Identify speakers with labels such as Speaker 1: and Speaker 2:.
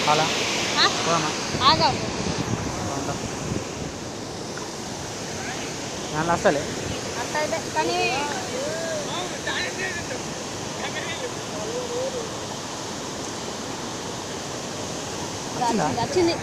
Speaker 1: అలా పోదామా
Speaker 2: ఆగా
Speaker 1: దాంట్లో అసలే
Speaker 2: అట్లయితే కానీ
Speaker 1: వచ్చిందా
Speaker 2: వచ్చింది